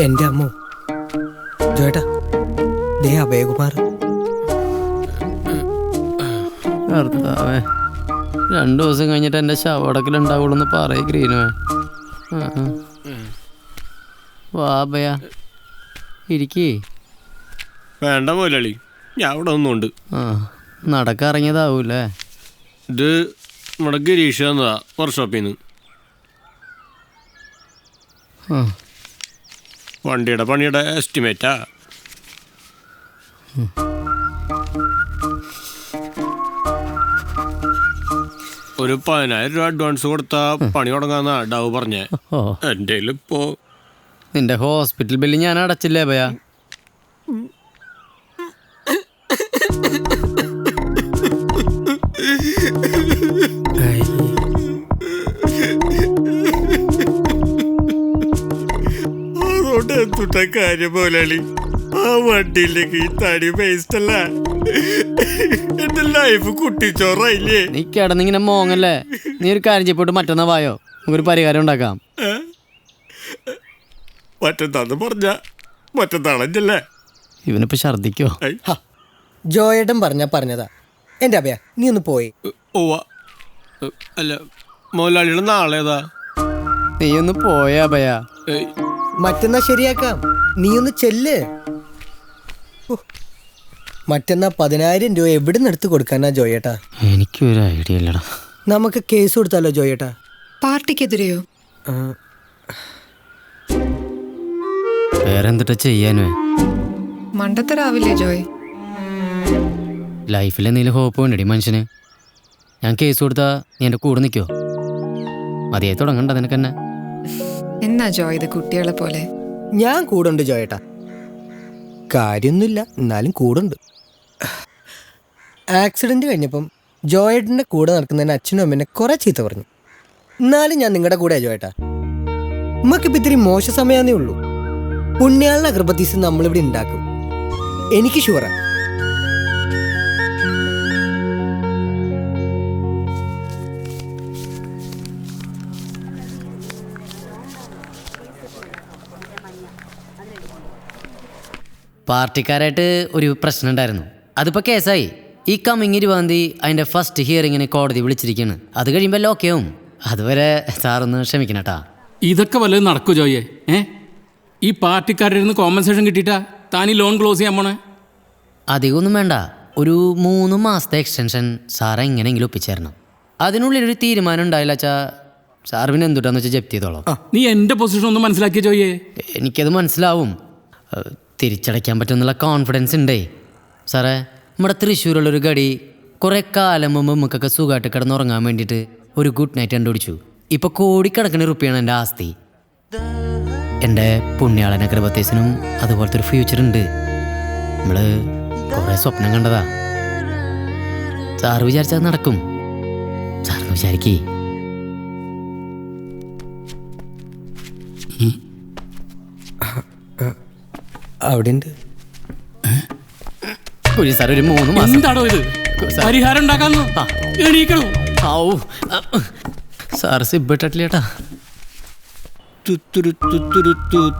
എന്റെ അമ്മോ ജോയേട്ടാ, ദേ അഭയകുമാർ. കർത്താവേ, 2 ദിവസം കഴിഞ്ഞിട്ട് എൻ്റെ ശവടക്കലുണ്ടാവുള്ളൂ എന്ന് പറയേ ഗ്രീനുവേ. വാ അഭയ, ഇരിക്കേ. വേണ്ട മുതലാളി, ഞാൻ ഇവിടെ ഒന്നുണ്ട്. നടക്കിറങ്ങിയതാവൂല്ലേ? ഇത് നമ്മുടെ ഗിരീഷ് തന്നതാ വർക്ക്ഷോപ്പിൽ നിന്ന്. വണ്ടിയുടെ പണിയുടെ എസ്റ്റിമേറ്റാ. ഒരു 10,000 രൂപ അഡ്വാൻസ് കൊടുത്താ പണി തുടങ്ങാന്നാ ഡാവ് പറഞ്ഞേ. എൻ്റെ ഇപ്പോ നിന്റെ ഹോസ്പിറ്റൽ ബില്ല് ഞാൻ അടച്ചില്ലേ അഭയ? അതുകൊണ്ട് എന്തുട്ട കാര്യം മുതലാളി, ആ വണ്ടിയിലേക്ക് ഈ തടി വേസ്റ്റ് അല്ല, എന്റെ ലൈഫ് കുട്ടിച്ചോറായില്ലേ. നീ കിടന്നിങ്ങനെ മോങ്ങല്ലേ? നീ ഒരു കാര്യം ചെയ്യപ്പോട്ട് മറ്റന്നാ വായോ, നമുക്കൊരു പരിഹാരം ഉണ്ടാക്കാം. മറ്റന്നാന്ന് പറഞ്ഞ മറ്റന്നാളല്ലേ? ഇവനിപ്പോ ഛർദിക്കോ? ജോയേട്ടൻ പറഞ്ഞതാ. എന്റെ അഭയ, നീ ഒന്ന് പോയി. അല്ല മുതലാളിയുടെ നാളേതാ? നീ ഒന്ന് പോയാ അഭയ. മറ്റന്നാ ശരിയാക്കാം, നീ ഒന്ന് ചെല്ല്. മറ്റന്നാ 10,000 രൂപ എവിടെ നിന്ന് എടുത്ത് കൊടുക്കാനാ ജോയേട്ടാ? എനിക്കൊരു ഐഡിയ ഇല്ലടാ. നമുക്ക് കേസ് കൊടുത്താലോ ജോയേട്ടാ? പാർട്ടിക്കെതിരെയോ? വേറെന്തിട്ടാ ചെയ്യാനേ? മണ്ടത്തരാവില്ലേ ജോയ്? ലൈഫിൽ എന്തെങ്കിലും ഹോപ്പ് വേണ്ടടി മനുഷ്യന്. ഞാൻ കേസ് കൊടുത്താ നീ എൻ്റെ കൂടെ നിൽക്കോ? മതിയായി തുടങ്ങണ്ട നിനക്ക് തന്നെ. എന്നാ ജോയ് ഇത് കുട്ടികളെ പോലെ? ഞാൻ കൂടുണ്ട് ജോയേട്ടാ, കാര്യമൊന്നുമില്ല, എന്നാലും കൂടുണ്ട്. ആക്സിഡന്റ് കഴിഞ്ഞപ്പം ജോയേട്ടൻ്റെ കൂടെ നടക്കുന്നതിന് അച്ഛനും അമ്മേനെ കുറെ ചീത്ത പറഞ്ഞു. എന്നാലും ഞാൻ നിങ്ങളുടെ കൂടെ ജോയേട്ടാ. നമുക്കിപ്പോൾ ഇത്തിരി മോശ സമയാന്നേ ഉള്ളൂ. പുണ്യാളുടെ അഗർബത്തീസ് നമ്മളിവിടെ ഉണ്ടാക്കും, എനിക്ക് ഷുവറാ. പാർട്ടിക്കാരായിട്ട് ഒരു പ്രശ്നം ഉണ്ടായിരുന്നു, അതിപ്പോൾ കേസായി. ഈ കമ്മിങ് 20-ാം തീയതി അതിൻ്റെ ഫസ്റ്റ് ഹിയറിങ്ങിന് കോടതി വിളിച്ചിരിക്കുകയാണ്. അത് കഴിയുമ്പോൾ ലോക്കെയാവും. അതുവരെ സാറൊന്ന് ക്ഷമിക്കണട്ടാ. ഇതൊക്കെ വല്ലതും നടക്കൂ ജോയെ? ഈ പാർട്ടിക്കാരുടെ നിന്ന് കോമ്പൻസേഷൻ കിട്ടിയിട്ടാ താൻ ഈ ലോൺ ക്ലോസ് ചെയ്യാൻ പോണേ? അധികമൊന്നും വേണ്ട, ഒരു 3 മാസത്തെ എക്സ്റ്റൻഷൻ സാറെ എങ്ങനെയെങ്കിലും ഒപ്പിച്ചേരണം. അതിനുള്ളിലൊരു തീരുമാനം ഉണ്ടായില്ല വെച്ചാൽ സാർ പിന്നെ എന്തുട്ടാന്ന് വെച്ചാൽ ജപ്തി ചെയ്തോളാം. നീ എൻ്റെ പൊസിഷൻ ഒന്ന് മനസ്സിലാക്കിയ ജോയെ? എനിക്കത് മനസ്സിലാവും, തിരിച്ചടയ്ക്കാൻ പറ്റുമെന്നുള്ള കോൺഫിഡൻസ് ഉണ്ടേ സാറേ. നമ്മുടെ തൃശ്ശൂരുള്ളൊരു ഗടി കുറേ കാലം മുമ്പ് നമുക്കൊക്കെ സുഖമായിട്ട് കിടന്നുറങ്ങാൻ വേണ്ടിയിട്ട് ഒരു ഗുഡ് നൈറ്റ് കണ്ടുപിടിച്ചു. ഇപ്പോൾ കോടിക്കണക്കിന് റുപ്യാണ് എൻ്റെ ആസ്തി. എൻ്റെ പുണ്യാളന കൃപത്തേസിനും അതുപോലത്തെ ഒരു ഫ്യൂച്ചർ ഉണ്ട്. നമ്മൾ കുറേ സ്വപ്നം കണ്ടതാ. സാറ് വിചാരിച്ചത് നടക്കും. സാറിന് വിചാരിക്കേ. അവിടെ ഉണ്ട് സാർ, ഒരു 3 മാസം. എന്താണോ ഇത്? പരിഹാരം ഉണ്ടാക്കാന്നോ? എണീക്കണോ? സാർ സിബിട്ടില്ല ചേട്ടാ.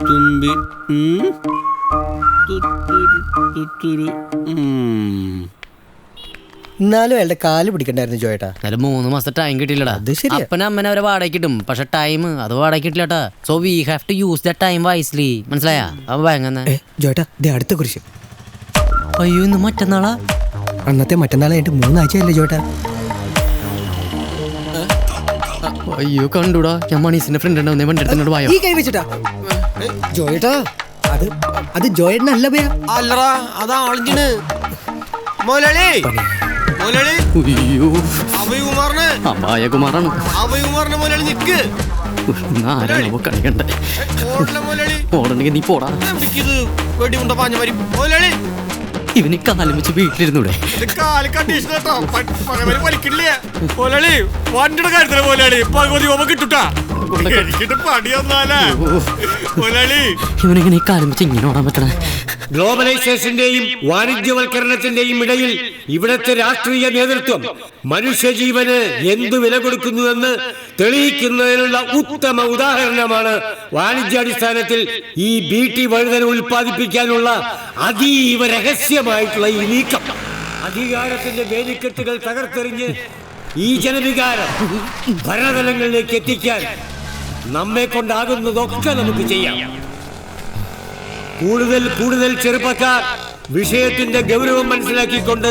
തുമ്പി എന്നാലും അയാളുടെ കാല് പിടിക്കണ്ടായിരുന്നു ജോയേട്ടാ. എന്നാലും 3 മാസത്തെ ടൈം കിട്ടില്ലടാ. അത് ശരിയാ. അപ്പനെ അമ്മനെ അവരെ വാടകയ്ക്ക് കിട്ടും, പക്ഷെ ടൈം അത് വാടകയ്ക്ക് കിട്ടില്ലട്ടാ. So we have to use the time wisely. മനസ്സിലായാ? അപ്പൊ ഭയങ്കര ജോയേട്ടാ, ദേ അടുത്ത കുറിച്ച്. അയ്യോ, ഇന്ന് മറ്റന്നാളാ? അന്നത്തെ മറ്റന്നാളായിട്ട് 3 ആഴ്ചയല്ലേ ജോയേട്ടാ? അയ്യോ കണ്ടൂടാ, ഞാൻ മണീസിന്റെ ഫ്രണ്ട് ഉണ്ടാവുന്നേ. വണ്ടി എടുത്തോണ്ട് പോയോ? ഈ കൈ വെച്ചിട്ടാ ജോയേട്ടാ? അത് ജോയേട്ടനല്ല ഭയ. അല്ലടാ, അതാ ആളിഞ്ഞിന് മുതലാളി. മുതലാളി അയ്യോ, അഭയകുമാറിന്. അപായകുമാറാണ്. അഭയകുമാറിന് മുതലാളി നിക്ക്. ആരാണോ കളിക്കണ്ടേ? മുതലാളി ഓടണെങ്കിൽ നീ പോടാ. ഇത് വെടിമുണ്ട പാഞ്ഞ മരി മുതലാളി. ഇവന് കാലം വെച്ച് വീട്ടിലിരുന്നൂടെ? കാല് കണ്ടീഷൻ കേട്ടോ, വലിക്കില്ലേ മുതലാളി? വണ്ടിയുടെ കാര്യത്തില് മുതലാളി പകുതി കിട്ടുട്ടാ. ഇവനെങ്ങനെ കാലം വെച്ച് ഇങ്ങനെ ഓടാൻ പറ്റണേ? ഗ്ലോബലൈസേഷന്റെയും വാണിജ്യവൽക്കരണത്തിന്റെയും ഇടയിൽ ഇവിടത്തെ രാഷ്ട്രീയ നേതൃത്വം മനുഷ്യജീവന് എന്തു വില കൊടുക്കുന്നുവെന്ന് തെളിയിക്കുന്നതിനുള്ള ഉത്തമ ഉദാഹരണമാണ് വാണിജ്യാടിസ്ഥാനത്തിൽ ഈ BT വഴുതന ഉൽപ്പാദിപ്പിക്കാനുള്ള അതീവ രഹസ്യമായിട്ടുള്ള ഈ നീക്കം. അധികാരത്തിന്റെ വേലിക്കെട്ടുകൾ തകർത്തെറിഞ്ഞ് ഈ ജനവികാരം ഭരണതലങ്ങളിലേക്ക് എത്തിക്കാൻ നമ്മെ കൊണ്ടാകുന്നതൊക്കെ നമുക്ക് ചെയ്യാം. കൂടുതൽ ചെറുപ്പക്കാർ വിഷയത്തിന്റെ ഗൗരവം മനസ്സിലാക്കിക്കൊണ്ട്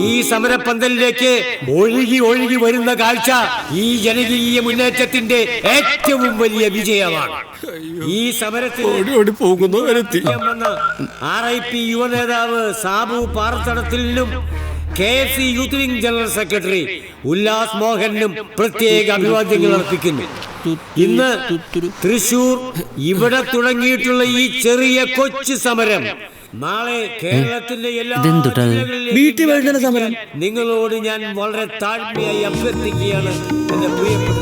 ഈ സമരപന്തലിലേക്ക് ഒഴുകി വരുന്ന കാഴ്ച ഈ ജനകീയ മുന്നേറ്റത്തിന്റെ ഏറ്റവും വലിയ വിജയമാണ്. ഈ സമരത്തിൽ RIP യുവ നേതാവ് സാബു പാറത്തടത്തിലും KFC youth wing general secretary Ullas മോഹനും പ്രത്യേക അഭിവാദ്യങ്ങൾ അർപ്പിക്കുന്നു. ഇന്ന് തൃശൂർ ഇവിടെ തുടങ്ങിയിട്ടുള്ള ഈ ചെറിയ കൊച്ചു സമരം നാളെ കേരളത്തിന്റെ എല്ലാ ജില്ലകളിലും നിങ്ങളോട് ഞാൻ വളരെ താഴ്മയായി അഭ്യർത്ഥിക്കുകയാണ് എന്റെ പ്രിയപ്പെട്ട